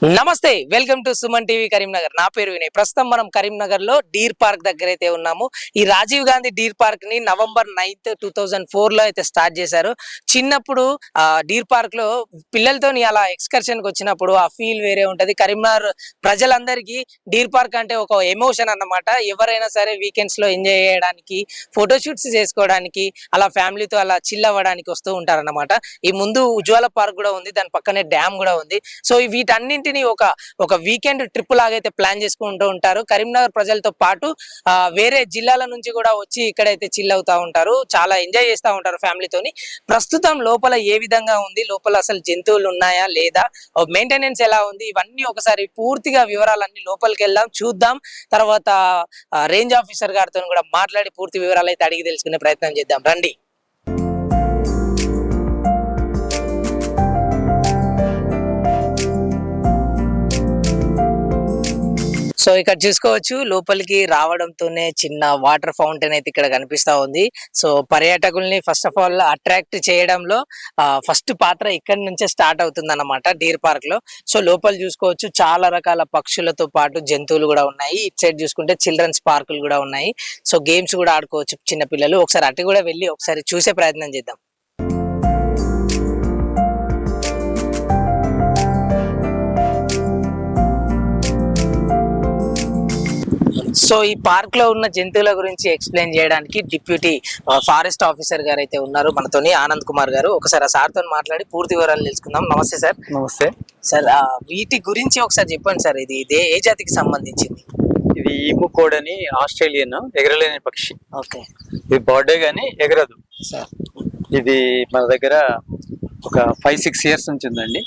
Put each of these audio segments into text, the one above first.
నమస్తే, welcome to Suman TV Karimnagar. నా పేరు వినయ్. ప్రస్తుతం మనం కరీంనగర్ లో డీర్ పార్క్ దగ్గర అయితే ఉన్నాము. ఈ రాజీవ్ గాంధీ డీర్ పార్క్ ని నవంబర్ 9, 2004 లో అయితే స్టార్ట్ చేశారు. చిన్నప్పుడు డీర్ పార్క్ లో పిల్లలతో అలా ఎక్స్కర్షన్ కి వచ్చినప్పుడు ఆ ఫీల్ వేరే ఉంటది. కరీంనగర్ ప్రజలందరికీ డీర్ పార్క్ అంటే ఒక ఎమోషన్ అన్నమాట. ఎవరైనా సరే వీకెండ్స్ లో ఎంజాయ్ చేయడానికి, ఫోటోషూట్స్ చేసుకోవడానికి, అలా ఫ్యామిలీతో అలా చిల్ అవ్వడానికి వస్తూ ఉంటారన్నమాట. ఈ ముందు ఉజ్వల పార్క్ కూడా ఉంది, దాని పక్కనే డ్యామ్ కూడా ఉంది. సో వీటన్నింటినీ ఒక వీకెండ్ ట్రిప్ లాగైతే ప్లాన్ చేసుకుంటూ ఉంటారు. కరీంనగర్ ప్రజలతో పాటు వేరే జిల్లాల నుంచి కూడా వచ్చి ఇక్కడైతే చిల్ అవుతా ఉంటారు, చాలా ఎంజాయ్ చేస్తూ ఉంటారు ఫ్యామిలీతోని. ప్రస్తుతం లోపల ఏ విధంగా ఉంది, లోపల అసలు జంతువులు ఉన్నాయా లేదా, మెయింటెనెన్స్ ఎలా ఉంది, ఇవన్నీ ఒకసారి పూర్తిగా వివరాలన్నీ లోపలికి వెళ్దాం, చూద్దాం. తర్వాత రేంజ్ ఆఫీసర్ గారితో కూడా మాట్లాడి పూర్తి వివరాలు అయితే అడిగి తెలుసుకునే ప్రయత్నం చేద్దాం, రండి. సో ఇక్కడ చూసుకోవచ్చు, లోపలికి రావడంతోనే చిన్న వాటర్ ఫౌంటైన్ అయితే ఇక్కడ కనిపిస్తా ఉంది. సో పర్యాటకుల్ని ఫస్ట్ ఆఫ్ ఆల్ అట్రాక్ట్ చేయడంలో ఫస్ట్ పాత్ర ఇక్కడ నుంచే స్టార్ట్ అవుతుంది అన్నమాట డీర్ పార్క్ లో. సో లోపల చూసుకోవచ్చు, చాలా రకాల పక్షులతో పాటు జంతువులు కూడా ఉన్నాయి. ఇటు సైడ్ చూసుకుంటే చిల్డ్రన్స్ పార్కులు కూడా ఉన్నాయి. సో గేమ్స్ కూడా ఆడుకోవచ్చు చిన్న పిల్లలు. ఒకసారి అటు కూడా వెళ్ళి ఒకసారి చూసే ప్రయత్నం చేద్దాం. సో ఈ పార్క్ లో ఉన్న జంతువుల గురించి ఎక్స్ప్లెయిన్ చేయడానికి డిప్యూటీ ఫారెస్ట్ ఆఫీసర్ గారు అయితే ఉన్నారు మనతోని, ఆనంద్ కుమార్ గారు. ఒకసారి ఆ సార్ తో మాట్లాడి పూర్తి వివరాలు తెలుసుకుందాం. నమస్తే సార్. నమస్తే సార్, వీటి గురించి ఒకసారి చెప్పండి సార్. ఇది ఏ జాతికి సంబంధించింది? ఇది ఈము కోడ్ అని ఆస్ట్రేలియన్ ఎగరలేని పక్షి. ఓకే. ఇది బర్త్డే గానీ ఎగరదు సార్. ఇది మన దగ్గర ఒక 5-6 ఇయర్స్ నుంచి ఉందండి.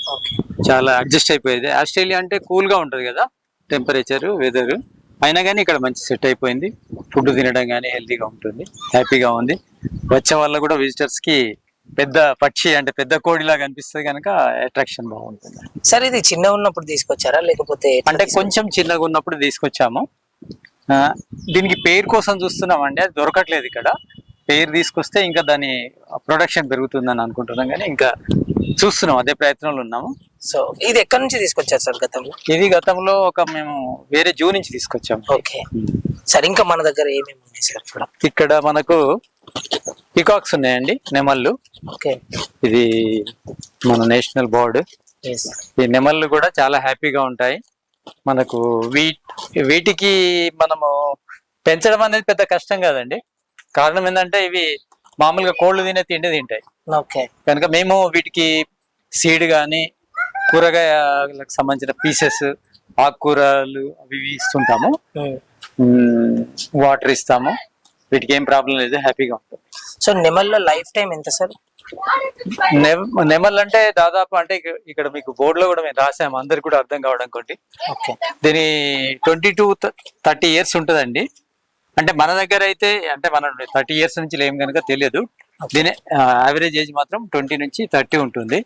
చాలా అడ్జస్ట్ అయిపోయేది. ఆస్ట్రేలియా అంటే కూల్ గా ఉంటది కదా, టెంపరేచర్ వెదర్, అయినా కానీ ఇక్కడ మంచి సెట్ అయిపోయింది. ఫుడ్ తినడం కానీ హెల్తీగా ఉంటుంది, హ్యాపీగా ఉంది. వచ్చే వల్ల కూడా విజిటర్స్ కి పెద్ద పక్షి అంటే పెద్ద కోడిలాగా అనిపిస్తుంది కనుక అట్రాక్షన్ బాగుంటుంది. సార్ ఇది చిన్న ఉన్నప్పుడు తీసుకొచ్చారా లేకపోతే? అంటే కొంచెం చిన్నగా ఉన్నప్పుడు తీసుకొచ్చాము. దీనికి పేరు కోసం చూస్తున్నామండి, అది దొరకట్లేదు ఇక్కడ. పేరు తీసుకొస్తే ఇంకా దాని ప్రొడక్షన్ పెరుగుతుందని అనుకుంటున్నాం, కానీ ఇంకా చూస్తున్నాం, అదే ప్రయత్నంలో ఉన్నాము. సో ఇది ఎక్కడి నుంచి తీసుకొచ్చారు సార్ గతంలో? ఇది గతంలో మేము వేరే జూ నుంచి తీసుకొచ్చాము. Okay sir. ఇంకా మన దగ్గర ఏమేమి ఉన్నాయి సార్? ఇక్కడ మనకు పికాక్స్ ఉన్నాయండి, నెమళ్ళు. ఓకే. ఇది మన నేషనల్ బర్డ్. ఈ నెమళ్ళు కూడా చాలా హ్యాపీగా ఉంటాయి మనకు. వీటికి మనము పెంచడం అనేది పెద్ద కష్టం కాదండి. కారణం ఏంటంటే ఇవి మామూలుగా కోళ్ళు తినే తిండి తింటాయి. ఓకే. కనుక మేము వీటికి సీడ్ కానీ కూరగాయలకు సంబంధించిన పీసెస్, ఆకుకూరలు అవి ఇస్తుంటాము, వాటర్ ఇస్తాము. వీటికి ఏం ప్రాబ్లం లేదు, హ్యాపీగా ఉంటుంది. సో నెమల్లో లైఫ్ టైం ఎంత సార్? నెమల్ అంటే దాదాపు అంటే ఇక్కడ మీకు బోర్డు లో కూడా మేము రాసాము, అందరికి కూడా అర్థం కావడం కొట్టి. దీని 20 to 30 ఇయర్స్ ఉంటుందండి. అంటే మన దగ్గర అయితే అంటే మనం 30 ఇయర్స్ నుంచి లేం కనుక తెలియదు. దీని యావరేజ్ ఏజ్ మాత్రం 20 నుంచి 30 ఉంటుంది.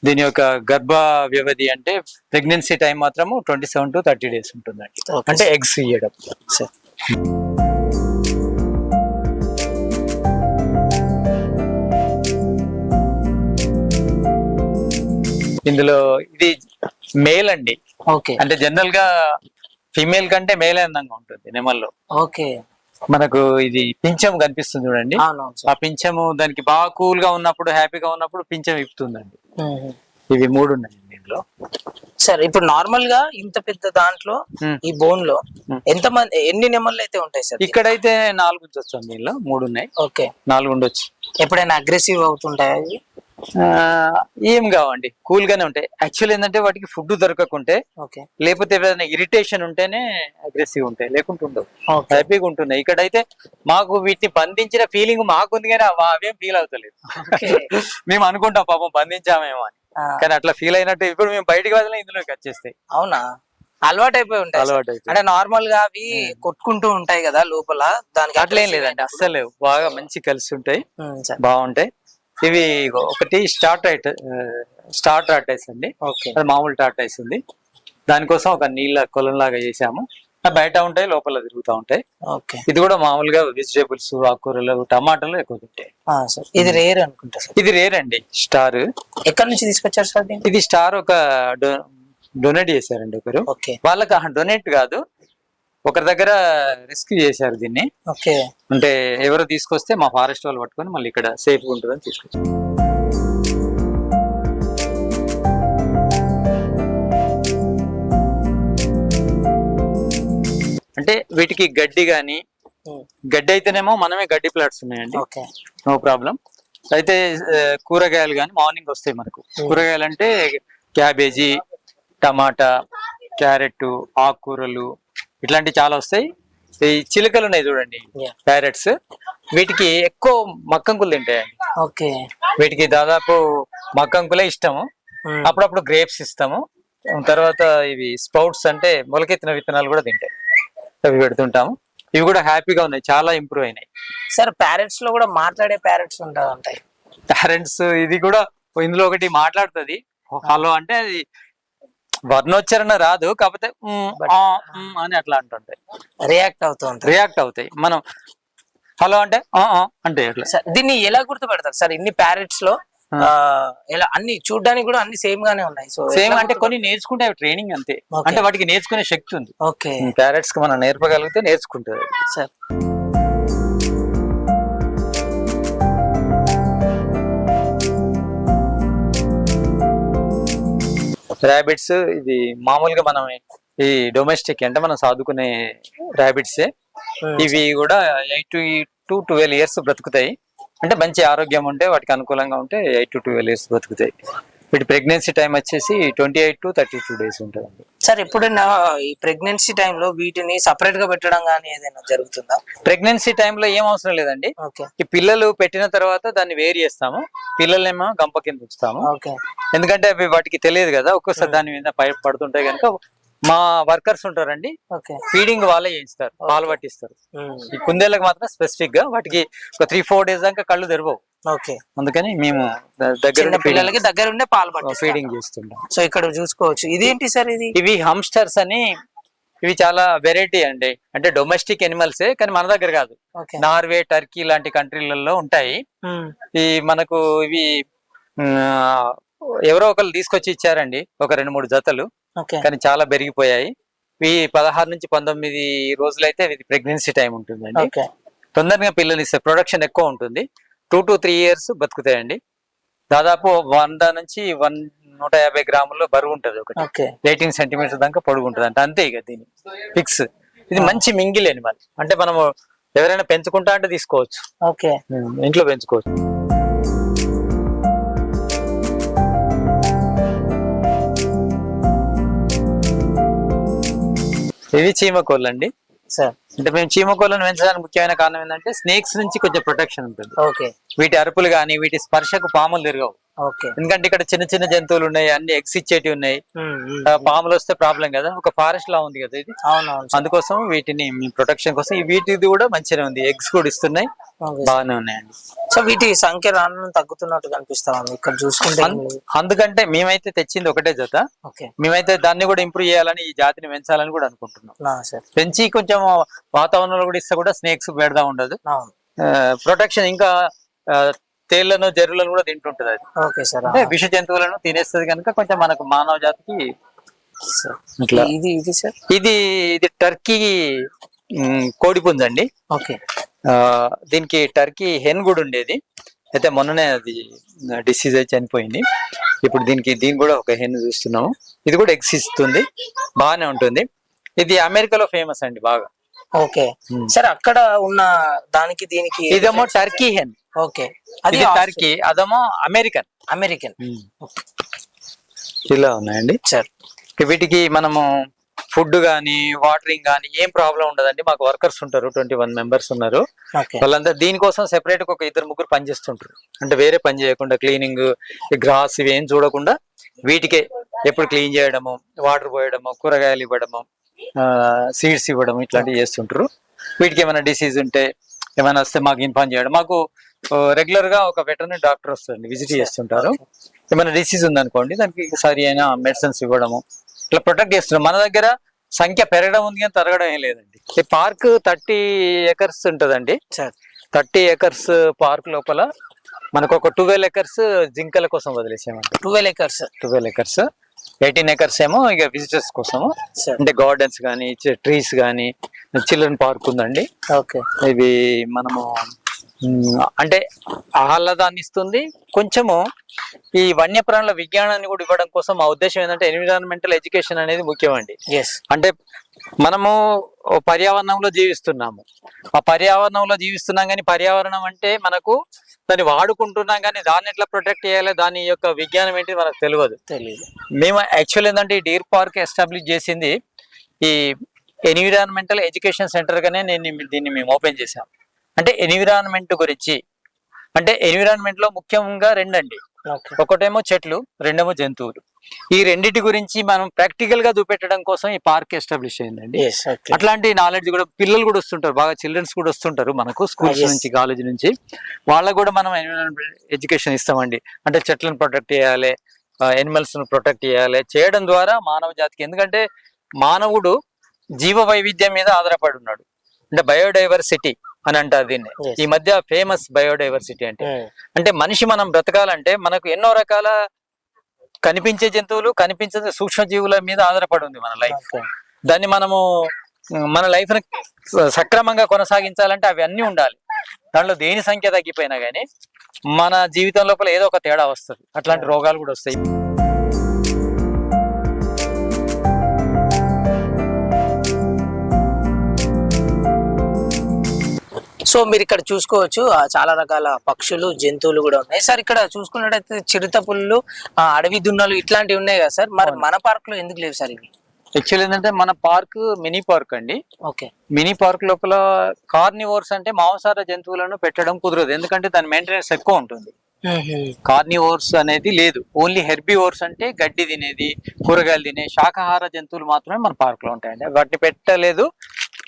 దీని యొక్క గర్భ వ్యవధి అంటే ప్రెగ్నెన్సీ టైం మాత్రము 27 to 30 డేస్ ఉంటుందండి, అంటే ఎగ్స్ ఇయ్యడం. ఇందులో ఇది మేల్ అండి. ఓకే. అంటే జనరల్ గా ఫీమేల్ కంటే మేలే అందంగా ఉంటుంది నెమల్లో. ఓకే. మనకు ఇది పింఛం కనిపిస్తుంది చూడండి, ఆ పింఛము దానికి బాగా కూల్ గా ఉన్నప్పుడు, హ్యాపీగా ఉన్నప్పుడు పింఛం ఇప్పుతుందండి. ఇవి 3 ఉన్నాయి దీంట్లో. సార్ ఇప్పుడు నార్మల్ గా ఇంత పెద్ద దాంట్లో ఈ బోన్ లో ఎన్ని నెమళ్ళు అయితే ఉంటాయి సార్? ఇక్కడైతే 4 ఉండొచ్చు, దీనిలో 3 ఉన్నాయి. ఓకే. 4 ఉండొచ్చు. ఎప్పుడైనా అగ్రెసివ్ అవుతుంటాయి? ఏం కావండి, కూల్ గానే ఉంటాయి. యాక్చువల్ ఏంటంటే వాటికి ఫుడ్ దొరకకుంటే, లేకపోతే ఏదైనా ఇరిటేషన్ ఉంటేనే అగ్రెసివ్ ఉంటాయి, లేకుంటే ఉండవు, హ్యాపీగా ఉంటున్నాయి. ఇక్కడైతే మాకు వీటిని బంధించిన ఫీలింగ్ మాకుంది, కానీ అవేం ఫీల్ అవుతలేదు. మేము అనుకుంటాం పాపం బంధించామేమో అని, కానీ అట్లా ఫీల్ అయినట్టు ఇప్పుడు మేము బయటకు వదిలే ఇందులోకి వచ్చేస్తాయి. అవునా? అలవాటు అయిపోయి ఉంటాయి. అలవాటు అయిపోయి అంటే నార్మల్ గా అవి కొట్టుకుంటూ ఉంటాయి కదా లోపల, దానికి అట్లేం లేదండి, అస్సలు బాగా మంచి కలిసి ఉంటాయి, బాగుంటాయి. ఇవి ఒకటి స్టార్ టార్టైస్ అండి. అది మామూలు టార్టైస్ ఉంది, దానికోసం ఒక నీళ్ళ కొలం లాగా చేసాము. బయట ఉంటాయి, లోపల తిరుగుతూ ఉంటాయి. ఇది కూడా మామూలుగా వెజిటేబుల్స్, ఆకుకూరలు, టమాటాలు ఎక్కువ తింటాయి. ఇది రేర్ అనుకుంటా. ఇది రేర్ అండి. స్టార్ ఎక్కడి నుంచి తీసుకొచ్చారు సార్? ఇది స్టార్ ఒక డొనేట్ చేశారండి ఒకరు. ఓకే వాళ్ళకి డొనేట్ కాదు, ఒకరి దగ్గర రెస్క్యూ చేశారు దీన్ని. ఓకే అంటే ఎవరు తీసుకొస్తే మా ఫారెస్ట్ వాళ్ళు పట్టుకొని మళ్ళీ ఇక్కడ సేఫ్ గా ఉంటుందని తీసుకొచ్చారు. అంటే వీటికి గడ్డి గాని, గడ్డి అయితేనేమో మనమే గడ్డి ప్లాట్స్ ఉన్నాయండి, ఓకే నో ప్రాబ్లం. అయితే కూరగాయలు కానీ మార్నింగ్ వస్తాయి మనకు. కూరగాయలు అంటే క్యాబేజీ, టమాటా, క్యారెట్, ఆకుకూరలు ఇట్లాంటివి చాలా వస్తాయి. ఈ చిలుకలు ఉన్నాయి చూడండి, ప్యారెట్స్, వీటికి ఎక్కువ మక్కంకులు తింటాయండి. ఓకే వీటికి దాదాపు మక్కంకులే ఇష్టము. అప్పుడప్పుడు గ్రేప్స్ ఇస్తాము. తర్వాత ఇవి స్పౌట్స్ అంటే మొలకెత్తిన విత్తనాలు కూడా తింటాయి, అవి పెడుతుంటాము. ఇవి కూడా హ్యాపీగా ఉన్నాయి, చాలా ఇంప్రూవ్ అయినాయి. సార్ ప్యారెట్స్ లో కూడా మాట్లాడే ప్యారెట్స్ ఉంటాయి. పేరెంట్స్ ఇది కూడా ఇందులో ఒకటి మాట్లాడుతుంది. హలో అంటే అది వర్ణోచ్చరణ రాదు, కాకపోతే అని అట్లా అంటుంటాయి, రియాక్ట్ అవుతాయి. మనం హలో అంటే అంటే అట్లా. దీన్ని ఎలా గుర్తుపెడతారు సార్ ఇన్ని ప్యారెట్స్ లో? ఎలా అన్ని చూడడానికి కూడా అన్ని సేమ్ గానే ఉన్నాయి. సో సేమ్ అంటే కొన్ని నేర్చుకుంటే అవి ట్రైనింగ్ అంతే. అంటే వాటికి నేర్చుకునే శక్తి ఉంది. ఓకే ప్యారెట్స్ కి మనం నేర్పగలిగితే నేర్చుకుంటుంది సార్. ర్యాబిట్స్ ఇది మామూలుగా మనం ఈ డొమెస్టిక్ అంటే మనం సాదుకునే ర్యాబిట్సే. ఇవి కూడా 8 to 12 years బ్రతుకుతాయి. అంటే మంచి ఆరోగ్యం ఉంటే వాటికి అనుకూలంగా ఉంటే 8 to 12 years బ్రతుకుతాయి. వీటి ప్రెగ్నెన్సీ టైం వచ్చేసి 28 to 32 days ఉంటుంది. సార్ ఎప్పుడైనా ఈ ప్రెగ్నెన్సీ టైంలో వీటిని సపరేట్ గా పెట్టడం కానీ ఏదైనా జరుగుతుందా? ప్రెగ్నెన్సీ టైంలో ఏం అవసరం లేదండి. ఈ పిల్లలు పెట్టిన తర్వాత దాన్ని వేరు చేస్తాము, పిల్లలేమో గంప కింద ఉంచుతాము. ఎందుకంటే అవి వాటికి తెలియదు కదా, ఒక్కోసారి దాని మీద పడుతుంటాయి కనుక మా వర్కర్స్ ఉంటారండి, ఫీడింగ్ వాళ్ళే చేయిస్తారు, పాలు పట్టిస్తారు. ఈ కుందేళ్ళకి మాత్రం స్పెసిఫిక్ గా వాటికి ఒక 3-4 days దాకా కళ్ళు తెరవవు. అందుకని మేము పిల్లలకి దగ్గర ఉండే పాలు ఫీడింగ్ చేస్తుంటాం. సో ఇక్కడ చూసుకోవచ్చు. ఇదేంటి సార్ ఇది? ఇవి హమ్స్టర్స్ అని, ఇవి చాలా వెరైటీ అండి. అంటే డొమెస్టిక్ ఎనిమల్సే కానీ మన దగ్గర కాదు. నార్వే, టర్కీ లాంటి కంట్రీలలో ఉంటాయి. ఈ మనకు ఇవి ఎవరో ఒకరు తీసుకొచ్చి ఇచ్చారండి, ఒక 2-3 జతలు. కానీ చాలా పెరిగిపోయాయి. ఇవి 16 నుంచి 19 రోజులైతే ఇది ప్రెగ్నెన్సీ టైం ఉంటుందండి. తొందరగా పిల్లలు ఇస్తే ప్రొడక్షన్ ఎక్కువ ఉంటుంది. 2 to 3 years బతుకుతాయండి. దాదాపు 100 నుంచి 150 గ్రాముల్లో బరువు ఉంటుంది. ఒకటి 18 centimeters దాకా పొడుగు ఉంటుంది. అంటే అంతే ఇక దీని ఫిక్స్. ఇది మంచి మింగిల్ ఎనిమల్. అంటే మనము ఎవరైనా పెంచుకుంటా అంటే తీసుకోవచ్చు, ఇంట్లో పెంచుకోవచ్చు. ఇవి చీమకోళ్ళు అండి. అంటే మేము చీమకోళ్ళను పెంచడానికి ముఖ్యమైన కారణం ఏంటంటే స్నేక్స్ నుంచి కొంచెం ప్రొటెక్షన్ ఉంటుంది. వీటి అరుపులు కానీ వీటి స్పర్శకు పాములు తిరగవు. ఎందుకంటే ఇక్కడ చిన్న చిన్న జంతువులు ఉన్నాయి, అన్ని ఎగ్స్ ఇచ్చేటివి ఉన్నాయి. పాములు వస్తే ప్రాబ్లం కదా, ఒక ఫారెస్ట్ లా ఉంది కదా ఇది. అందుకోసం వీటిని ప్రొటెక్షన్ కోసం వీటిది కూడా మంచిగా ఉంది, ఎగ్స్ కూడా ఇస్తున్నాయి, బాగానే ఉన్నాయండి. సో వీటి సంఖ్య రాను తగ్గుతున్నట్టు కనిపిస్తా ఉంది ఇక్కడ చూసుకుంటే. అందుకంటే మేమైతే తెచ్చింది ఒకటే జత. మేమైతే దాన్ని కూడా ఇంప్రూవ్ చేయాలని, ఈ జాతిని పెంచాలని కూడా అనుకుంటున్నాం. పెంచి కొంచెం వాతావరణంలో కూడా ఇస్తే కూడా స్నేక్స్ పెడదా ఉండదు, ప్రొటెక్షన్. ఇంకా తేళ్లను, జర్రులను కూడా తింటుంటది అది. అంటే విష జంతువులను తినేస్తుంది కనుక కొంచెం మనకు మానవ జాతికి ఇది టర్కీ కోడిపుంజండి. దీనికి టర్కీ హెన్ కూడా ఉండేది, అయితే మొన్ననే అది డిసీజ్ అయి చనిపోయింది. ఇప్పుడు దీని కూడా ఒక హెన్ చూస్తున్నాము. ఇది కూడా ఎగ్స్ ఇస్తుంది, బాగానే ఉంటుంది. ఇది అమెరికాలో ఫేమస్ అండి బాగా. సరే అక్కడ ఉన్న దానికి దీనికి ఇదేమో టర్కీ హెన్. అది టర్కీ, అదేమో అమెరికన్. ఇలా ఉన్నాయండి సార్. వీటికి మనము ఫుడ్ గానీ వాటరింగ్ గానీ ఏం ప్రాబ్లం ఉండదండి. మాకు వర్కర్స్ ఉంటారు, 21 members ఉన్నారు. వాళ్ళంతా దీనికోసం సెపరేట్ గా ఒక 2-3 పని చేస్తుంటారు. అంటే వేరే పని చేయకుండా క్లీనింగ్, గ్రాస్ ఇవి ఏం చూడకుండా వీటికే ఎప్పుడు క్లీన్ చేయడము, వాటర్ పోయడము, కూరగాయలు ఇవ్వడము, సీడ్స్ ఇవ్వడం ఇట్లాంటివి చేస్తుంటారు. వీటికి ఏమైనా డిసీజ్ ఉంటే ఏమైనా వస్తే మాకు ఇన్ఫార్మ్ చేయడం. మాకు రెగ్యులర్ గా ఒక వెటర్నరీ డాక్టర్ వస్తుంది, విజిట్ చేస్తుంటారు. ఏమైనా డిసీజ్ ఉందనుకోండి దానికి సరి అయిన మెడిసిన్స్ ఇవ్వడము, ఇట్లా ప్రొటెక్ట్ చేస్తున్నాం. మన దగ్గర సంఖ్య పెరగడం ఉంది కానీ తరగడం ఏం లేదండి. ఈ పార్క్ 30 acres ఉంటదండి. 30 acres పార్క్ లోపల మనకు ఒక 12 acres జింకల కోసం వదిలేసామండి. 12 acres 18 acres ఏమో ఇక విజిటర్స్ కోసము, సార్ అంటే గార్డెన్స్ కానీ, ట్రీస్ కానీ, చిల్డ్రన్ పార్క్ ఉందండి. ఓకే ఇవి మనము అంటే ఆహ్లాదాన్ని ఇస్తుంది. కొంచెము ఈ వన్యప్రాణుల విజ్ఞానాన్ని కూడా ఇవ్వడం కోసం మా ఉద్దేశం ఏంటంటే ఎన్విరాన్మెంటల్ ఎడ్యుకేషన్ అనేది ముఖ్యం అండి. ఎస్ అంటే మనము పర్యావరణంలో జీవిస్తున్నాము, ఆ పర్యావరణంలో జీవిస్తున్నాం కానీ పర్యావరణం అంటే మనకు దాన్ని వాడుకుంటున్నాం కానీ దాన్ని ఎట్లా ప్రొటెక్ట్ చేయాలి, దాని యొక్క విజ్ఞానం ఏంటి మనకు తెలియదు. మేము యాక్చువల్ ఏంటంటే ఈ డీర్ పార్క్ ఎస్టాబ్లిష్ చేసింది ఈ ఎన్విరాన్మెంటల్ ఎడ్యుకేషన్ సెంటర్ గానే దీన్ని మేము ఓపెన్ చేసాం. అంటే ఎన్విరాన్మెంట్ గురించి, అంటే ఎన్విరాన్మెంట్ లో ముఖ్యంగా రెండండి, ఒకటేమో చెట్లు, రెండేమో జంతువులు. ఈ రెండిటి గురించి మనం ప్రాక్టికల్ గా చూపెట్టడం కోసం ఈ పార్క్ ఎస్టాబ్లిష్ అయిందండి. అట్లాంటి నాలెడ్జ్ కూడా పిల్లలు కూడా వస్తుంటారు, బాగా చిల్డ్రన్స్ కూడా వస్తుంటారు మనకు స్కూల్స్ నుంచి, కాలేజ్ నుంచి. వాళ్ళకు కూడా మనం ఎన్విరాన్మెంటల్ ఎడ్యుకేషన్ ఇస్తామండి. అంటే చెట్లను ప్రొటెక్ట్ చేయాలి, ఎనిమల్స్ ను ప్రొటెక్ట్ చేయాలి. చేయడం ద్వారా మానవ జాతికి, ఎందుకంటే మానవుడు జీవ వైవిధ్యం మీద ఆధారపడి ఉన్నాడు. అంటే బయోడైవర్సిటీ అని అంటారు దీన్ని. ఈ మధ్య ఫేమస్ బయోడైవర్సిటీ అంటే మనిషి మనం బ్రతకాలంటే మనకు ఎన్నో రకాల కనిపించే జంతువులు, కనిపించే సూక్ష్మ జీవుల మీద ఆధారపడి ఉంది మన లైఫ్. దాన్ని మనము మన లైఫ్ ని సక్రమంగా కొనసాగించాలంటే అవి అన్నీ ఉండాలి. దాంట్లో దేని సంఖ్య తగ్గిపోయినా గానీ మన జీవితం లోపల ఏదో ఒక తేడా వస్తుంది, అట్లాంటి రోగాలు కూడా వస్తాయి. సో మీరు ఇక్కడ చూసుకోవచ్చు చాలా రకాల పక్షులు, జంతువులు కూడా ఉన్నాయి సార్. ఇక్కడ చూసుకున్నట్టయితే చిరుత పుల్లు, అడవి దున్నలు ఇట్లాంటివి ఉన్నాయి కదా సార్. మరి మన పార్క్ లో ఎందుకు లేవు సార్ ఇవి? యాక్చువల్ ఏంటంటే మన పార్క్ మినీ పార్క్ అండి. ఓకే, మినీ పార్క్ లోపల కార్నివోర్స్ అంటే మాంసాహార జంతువులను పెట్టడం కుదరదు, ఎందుకంటే దాని మెయింటెనెన్స్ ఎక్కువ ఉంటుంది. కార్నివోర్స్ అనేది లేదు, ఓన్లీ హెర్బివోర్స్ అంటే గడ్డి తినేది, కూరగాయలు తినే శాకాహార జంతువులు మాత్రమే మన పార్క్ లో ఉంటాయండి. వాటిని పెట్టలేదు.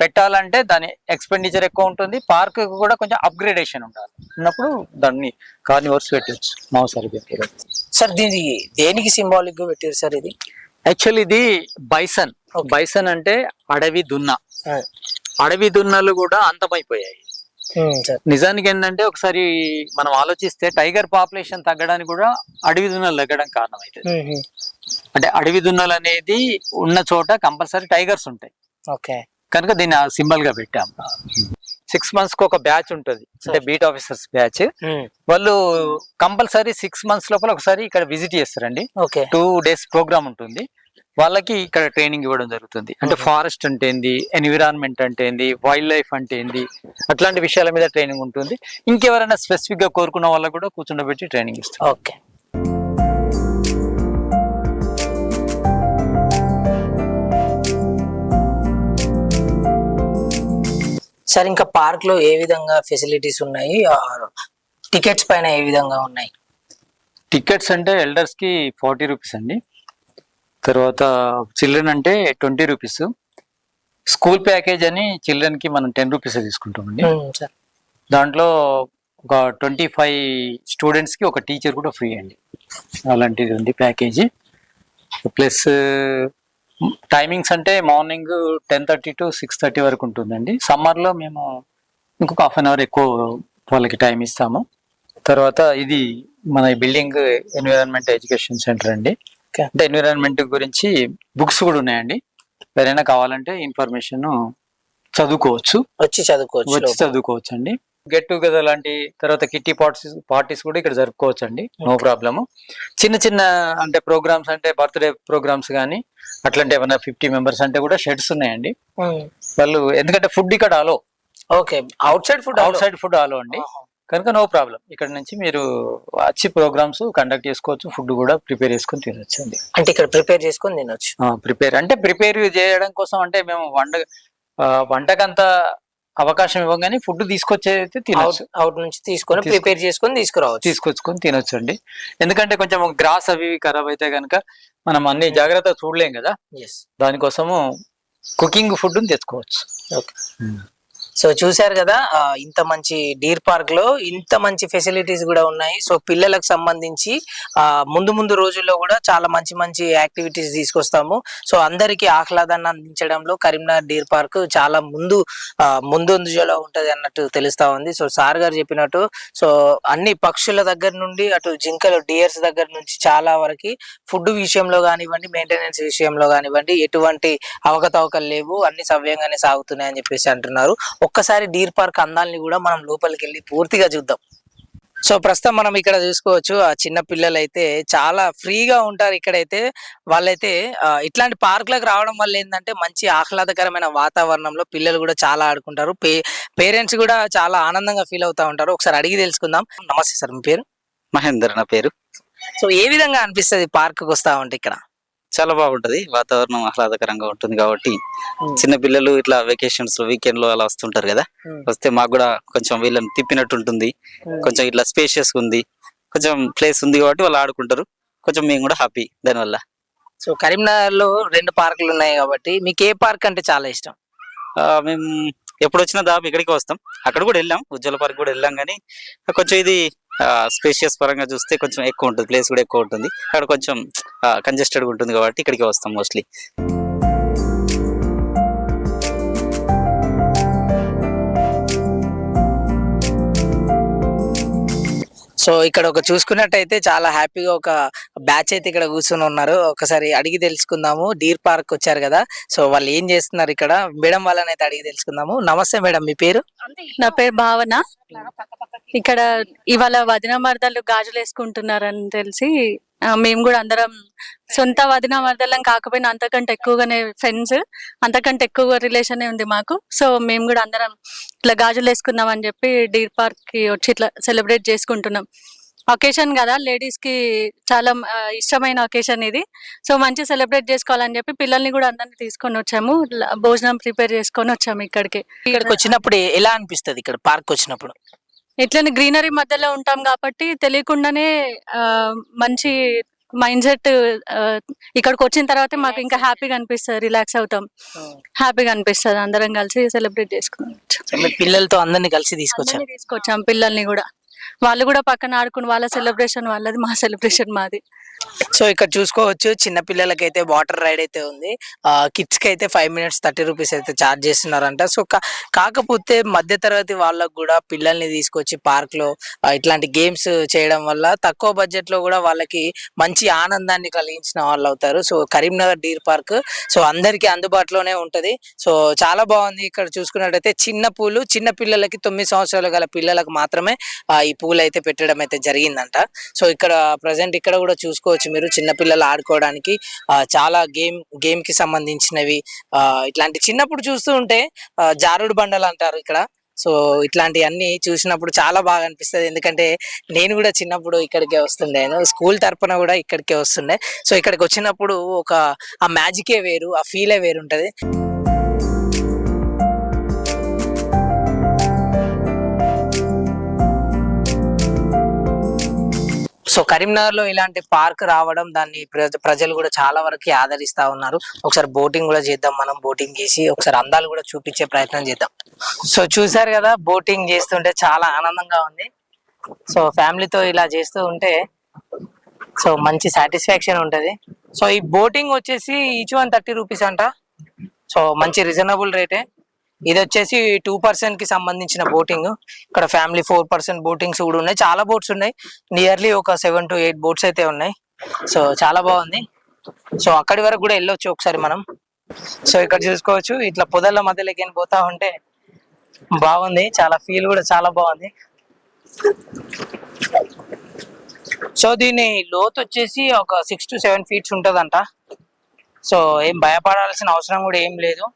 పెట్టాలంటే దాని ఎక్స్పెండిచర్ ఎక్కువ ఉంటుంది, పార్క్ కూడా కొంచెం అప్గ్రేడేషన్ ఉండాలి. ఉన్నప్పుడు దాన్ని కార్నివోర్స్ పెట్టచ్చు, మాంసాహార జంతువులు. సార్ దీన్ని దేనికి సింబాలిక్ గా పెట్టారు సార్ ఇది? యాక్చువల్లీ ఇది బైసన్. బైసన్ అంటే అడవి దున్న. అడవి దున్నలు కూడా అంతమైపోయాయి. నిజానికి ఏంటంటే ఒకసారి మనం ఆలోచిస్తే టైగర్ పాపులేషన్ తగ్గడానికి కూడా అడవి దున్నలు తగ్గడం కారణం అవుతుంది. అంటే అడవి దున్నలు అనేది ఉన్న చోట కంపల్సరీ టైగర్స్ ఉంటాయి. ఓకే, కనుక దీన్ని సింబల్ గా పెట్టాం. 6 months కి ఒక బ్యాచ్ ఉంటుంది, అంటే బీట్ ఆఫీసర్స్ బ్యాచ్. వాళ్ళు కంపల్సరీ 6 months లోపల ఒకసారి ఇక్కడ విజిట్ చేస్తారండి. 2 days ప్రోగ్రామ్ ఉంటుంది. వాళ్ళకి ఇక్కడ ట్రైనింగ్ ఇవ్వడం జరుగుతుంది. అంటే ఫారెస్ట్ అంటే ఏంది, ఎన్విరాన్మెంట్ అంటే ఏంది, వైల్డ్ లైఫ్ అంటే ఏంది, అట్లాంటి విషయాల మీద ట్రైనింగ్ ఉంటుంది. ఇంకెవరైనా స్పెసిఫిక్ గా కోరుకున్న వాళ్ళకి కూడా కూర్చుండబెట్టి ట్రైనింగ్ ఇస్తాం. ఓకే సార్, ఇంకా పార్క్ లో ఏ విధంగా ఫెసిలిటీస్ ఉన్నాయి, టికెట్స్ పైన ఏ విధంగా ఉన్నాయి? టికెట్స్ అంటే ఎల్డర్స్ కి 40 రూపీస్ అండి, తర్వాత చిల్డ్రన్ అంటే 20 రూపీస్. స్కూల్ ప్యాకేజ్ అని చిల్డ్రన్ కి మనం 10 రూపీస్ తీసుకుంటామండి. దాంట్లో ఒక 25 స్టూడెంట్స్ కి ఒక టీచర్ కూడా ఫ్రీ అండి. అలాంటిది ఉంది ప్యాకేజీ. ప్లస్ టైమింగ్స్ అంటే మార్నింగ్ 10:30 to 6:30 వరకు ఉంటుందండి. సమ్మర్ లో మేము ఇంకొక 1/2 hour ఎక్కువ వాళ్ళకి టైం ఇస్తాము. తర్వాత ఇది మన బిల్డింగ్ ఎన్విరాన్మెంట్ ఎడ్యుకేషన్ సెంటర్ అండి. అంటే ఎన్విరాన్మెంట్ గురించి బుక్స్ కూడా ఉన్నాయండి. ఎవరైనా కావాలంటే ఇన్ఫర్మేషన్ వచ్చి చదువుకోవచ్చు అండి. గెట్ టుగెదర్ లాంటి, తర్వాత కిట్టి పార్టీస్ కూడా ఇక్కడ జరుపుకోవచ్చు అండి, నో ప్రాబ్లమ్. చిన్న చిన్న అంటే ప్రోగ్రామ్స్ అంటే బర్త్డే ప్రోగ్రామ్స్ కానీ అట్లాంటి ఏమైనా 50 members అంటే కూడా షెడ్స్ ఉన్నాయండి. వాళ్ళు ఎందుకంటే ఫుడ్ ఇక్కడ ఆలో. ఓకే, అవుట్ సైడ్ ఫుడ్ ఆలో అండి. కనుక నో ప్రాబ్లం, ఇక్కడ నుంచి మీరు వచ్చి ప్రోగ్రామ్స్ కండక్ట్ చేసుకోవచ్చు, ఫుడ్ కూడా ప్రిపేర్ చేసుకొని తినొచ్చు అండి. అంటే ఇక్కడ ప్రిపేర్ చేసుకొని తినొచ్చు. ప్రిపేర్ చేయడం కోసం అంటే మేము వంటకంత అవకాశం ఇవ్వగానే ఫుడ్ తీసుకొచ్చే తినొచ్చు. అవుట్ నుంచి తీసుకొని ప్రిపేర్ చేసుకొని తీసుకొచ్చుకొని తినొచ్చు అండి. ఎందుకంటే కొంచెం గ్రాస్ అవి ఖరాబ్ అయితే కనుక మనం అన్ని జాగ్రత్తగా చూడలేం కదా, దానికోసము కుకింగ్ ఫుడ్ తెచ్చుకోవచ్చు. సో చూశారు కదా ఇంత మంచి డీర్ పార్క్ లో ఇంత మంచి ఫెసిలిటీస్ కూడా ఉన్నాయి. సో పిల్లలకు సంబంధించి ముందు ముందు రోజుల్లో కూడా చాలా మంచి మంచి యాక్టివిటీస్ తీసుకొస్తాము. సో అందరికి ఆహ్లాదాన్ని అందించడంలో కరీంనగర్ డీర్ పార్క్ చాలా ముందంజలో ఉంటది అన్నట్టు తెలుస్తా ఉంది. సో సార్ గారు చెప్పినట్టు సో అన్ని పక్షుల దగ్గర నుండి అటు జింకలు డియర్స్ దగ్గర నుంచి చాలా వరకు ఫుడ్ విషయంలో కానివ్వండి, మెయింటెనెన్స్ విషయంలో కానివ్వండి ఎటువంటి అవకతవకలు లేవు, అన్ని సవ్యంగానే సాగుతున్నాయని చెప్పేసి అంటున్నారు. ఒక్కసారి డీర్ పార్క్ అందాలని కూడా మనం లోపలికి వెళ్ళి పూర్తిగా చూద్దాం. సో ప్రస్తుతం మనం ఇక్కడ చూసుకోవచ్చు ఆ చిన్న పిల్లలు అయితే చాలా ఫ్రీగా ఉంటారు. ఇక్కడైతే వాళ్ళైతే ఇట్లాంటి పార్కులకు రావడం వల్ల ఏంటంటే మంచి ఆహ్లాదకరమైన వాతావరణంలో పిల్లలు కూడా చాలా ఆడుకుంటారు. పేరెంట్స్ కూడా చాలా ఆనందంగా ఫీల్ అవుతా ఉంటారు. ఒకసారి అడిగి తెలుసుకుందాం. నమస్తే సార్, మీ పేరు? మహేందర్ నా పేరు. సో ఏ విధంగా అనిపిస్తుంది పార్క్ వస్తా ఉంటే ఇక్కడ? చాలా బాగుంటది, వాతావరణం ఆహ్లాదకరంగా ఉంటుంది కాబట్టి చిన్న పిల్లలు ఇట్లా వెకేషన్స్ వీకెండ్ లో అలా వస్తుంటారు కదా, వస్తే మాకు కూడా కొంచెం వీళ్ళని తిప్పినట్టు ఉంటుంది. కొంచెం ఇట్లా స్పేషియస్ ఉంది, కొంచెం ప్లేస్ ఉంది కాబట్టి వాళ్ళు ఆడుకుంటారు. కొంచెం మేము కూడా హ్యాపీ దానివల్ల. సో కరీంనగర్ లో 2 పార్కులు ఉన్నాయి కాబట్టి మీకు ఏ పార్క్ అంటే చాలా ఇష్టం? మేము ఎప్పుడు వచ్చినా దాదాపు ఇక్కడికి వస్తాం. అక్కడ కూడా వెళ్ళాం, ఉజ్వల పార్క్ కూడా వెళ్ళాం, కానీ కొంచెం ఇది స్పేషియస్ పరంగా చూస్తే కొంచెం ఎక్కువ ఉంటుంది, ప్లేస్ కూడా ఎక్కువ ఉంటుంది. అక్కడ కొంచెం కంజెస్టెడ్ ఉంటుంది కాబట్టి ఇక్కడికి వస్తాం మోస్ట్లీ. సో ఇక్కడ ఒక చూసుకున్నట్టయితే చాలా హ్యాపీగా ఒక బ్యాచ్ అయితే ఇక్కడ కూర్చొని ఉన్నారు. ఒకసారి అడిగి తెలుసుకుందాము. డీర్ పార్క్ వచ్చారు కదా, సో వాళ్ళు ఏం చేస్తున్నారు ఇక్కడ, మేడం వాళ్ళని అయితే అడిగి తెలుసుకుందాము. నమస్తే మేడం, మీ పేరు? నా పేరు భావన. ఇక్కడ ఇవాళ వదిన మరదలు గాజులు వేసుకుంటున్నారని తెలిసి మేము కూడా అందరం సొంత వదిన మరదలం కాకపోయినా అంతకంటే ఎక్కువగానే ఫ్రెండ్స్, అంతకంటే ఎక్కువ రిలేషన్ ఉంది మాకు. సో మేము కూడా అందరం ఇట్లా గాజులు వేసుకుందాం అని చెప్పి డీర్ పార్క్ కి వచ్చి ఇట్లా సెలబ్రేట్ చేసుకుంటున్నాం. ఒకేషన్ కదా, లేడీస్ కి చాలా ఇష్టమైన ఒకేషన్ ఇది. సో మంచి సెలబ్రేట్ చేసుకోవాలని చెప్పి పిల్లల్ని కూడా అందరిని తీసుకొని వచ్చాము. భోజనం ప్రిపేర్ చేసుకొని వచ్చాము ఇక్కడికి. ఇక్కడికి వచ్చినప్పుడు ఎలా అనిపిస్తుంది? ఇక్కడ పార్క్ వచ్చినప్పుడు ఇట్లనే గ్రీనరీ మధ్యలో ఉంటాం కాబట్టి తెలియకుండానే మంచి మైండ్ సెట్ ఇక్కడికి వచ్చిన తర్వాత మాకు ఇంకా హ్యాపీగా అనిపిస్తుంది, రిలాక్స్ అవుతాం, హ్యాపీగా అనిపిస్తుంది. అందరం కలిసి సెలబ్రేట్ చేసుకున్నాం. పిల్లలతో అందరినీ కలిసి తీసుకొచ్చాం పిల్లల్ని కూడా. వాళ్ళు కూడా పక్కన ఆడుకుని వాళ్ళ సెలబ్రేషన్ వాళ్ళది, మా సెలబ్రేషన్ మాది. సో ఇక్కడ చూసుకోవచ్చు చిన్న పిల్లలకైతే వాటర్ రైడ్ అయితే ఉంది. కిడ్స్ కి అయితే 5 minutes 30 rupees అయితే ఛార్జ్ చేస్తున్నారంట. సో కాకపోతే మధ్య తరగతి వాళ్ళకు కూడా పిల్లల్ని తీసుకొచ్చి పార్క్ లో ఇట్లాంటి గేమ్స్ చేయడం వల్ల తక్కువ బడ్జెట్ లో కూడా వాళ్ళకి మంచి ఆనందాన్ని కలిగించిన వాళ్ళు అవుతారు. So Karimnagar deer park so అందరికి అందుబాటులోనే ఉంటది. సో చాలా బాగుంది. ఇక్కడ చూసుకున్నట్టయితే చిన్న పూలు, చిన్న పిల్లలకి 9 సంవత్సరాలు గల పిల్లలకు మాత్రమే ఈ పూలు అయితే పెట్టడం అయితే జరిగిందంట. సో ఇక్కడ ప్రజెంట్ ఇక్కడ కూడా చూసుకోవచ్చు మీరు చిన్నపిల్లలు ఆడుకోవడానికి చాలా గేమ్ కి సంబంధించినవి ఇట్లాంటి చిన్నప్పుడు చూస్తూ ఉంటే జారుడు బండలు అంటారు ఇక్కడ. సో ఇట్లాంటి అన్ని చూసినప్పుడు చాలా బాగా అనిపిస్తుంది. ఎందుకంటే నేను కూడా చిన్నప్పుడు ఇక్కడికే వస్తుండే, స్కూల్ తరపున కూడా ఇక్కడికే వస్తుండే. సో ఇక్కడికి వచ్చినప్పుడు ఆ మ్యాజికే వేరు, ఆ ఫీలే వేరు ఉంటది. సో కరీంనగర్ లో ఇలాంటి పార్క్ రావడం, దాన్ని ప్రజలు కూడా చాలా వరకు ఆదరిస్తా ఉన్నారు. ఒకసారి బోటింగ్ కూడా చేద్దాం, మనం బోటింగ్ చేసి ఒకసారి అందాలు కూడా చూపించే ప్రయత్నం చేద్దాం. సో చూసారు కదా, బోటింగ్ చేస్తుంటే చాలా ఆనందంగా ఉంది. సో ఫ్యామిలీతో ఇలా చేస్తూ ఉంటే సో మంచి సాటిస్ఫాక్షన్ ఉంటది. సో ఈ బోటింగ్ వచ్చేసి ఈచ్ 130 rupees అంట. సో మంచి రీజనబుల్ రేటే. ఇది వచ్చేసి 2% కి సంబంధించిన బోటింగ్. ఇక్కడ ఫ్యామిలీ 4% బోటింగ్స్ కూడా ఉన్నాయి. చాలా బోట్స్ ఉన్నాయి, నియర్లీ ఒక 7 to 8 బోట్స్ అయితే ఉన్నాయి. సో చాలా బాగుంది. సో అక్కడి వరకు కూడా వెళ్ళొచ్చు ఒకసారి మనం. సో ఇక్కడ చూసుకోవచ్చు ఇట్లా పొదల మధ్యలోకి పోతా ఉంటే బాగుంది, చాలా ఫీల్ కూడా చాలా బాగుంది. సో దీని లోతు వచ్చేసి ఒక 6 to 7 feet ఉంటదంట. సో ఏం భయపడాల్సిన అవసరం కూడా ఏం లేదు.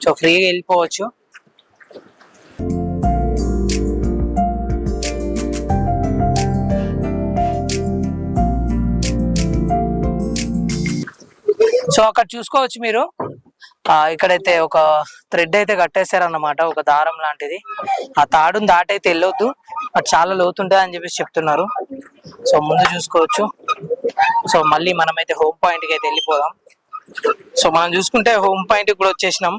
సో ఫ్రీగా వెళ్ళిపోవచ్చు. సో అక్కడ చూసుకోవచ్చు మీరు, ఇక్కడైతే ఒక థ్రెడ్ అయితే కట్టేశారన్నమాట, ఒక దారం లాంటిది. ఆ తాడుని దాటైతే వెళ్ళొద్దు, అటు చాలా లోతుంటది అని చెప్పేసి చెప్తున్నారు. సో ముందు చూసుకోవచ్చు. సో మళ్ళీ మనమైతే హోమ్ పాయింట్ కి అయితే వెళ్ళిపోదాం. సో మనం చూసుకుంటే హోమ్ పాయింట్ కూడా వచ్చేసినాం.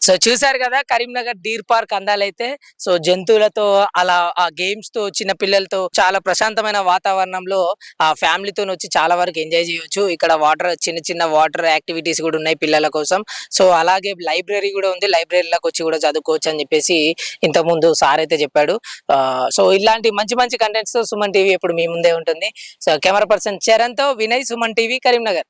సో చూసారు కదా కరీంనగర్ డీర్ పార్క్ అందాలైతే. సో జంతువులతో అలా ఆ గేమ్స్ తో చిన్న పిల్లలతో చాలా ప్రశాంతమైన వాతావరణంలో ఆ ఫ్యామిలీతో వచ్చి చాలా వరకు ఎంజాయ్ చేయొచ్చు. ఇక్కడ వాటర్ చిన్న చిన్న వాటర్ యాక్టివిటీస్ కూడా ఉన్నాయి పిల్లల కోసం. సో అలాగే లైబ్రరీ కూడా ఉంది, లైబ్రరీలోకి వచ్చి కూడా చదువుకోవచ్చు అని చెప్పేసి ఇంత ముందు సార్ అయితే చెప్పాడు. సో ఇలాంటి మంచి మంచి కంటెంట్స్ తో సుమన్ టీవీ ఎప్పుడు మీ ముందే ఉంటుంది. సో కెమెరా పర్సన్ చరణ్ తో వినయ్, సుమన్ టీవీ, కరీంనగర్.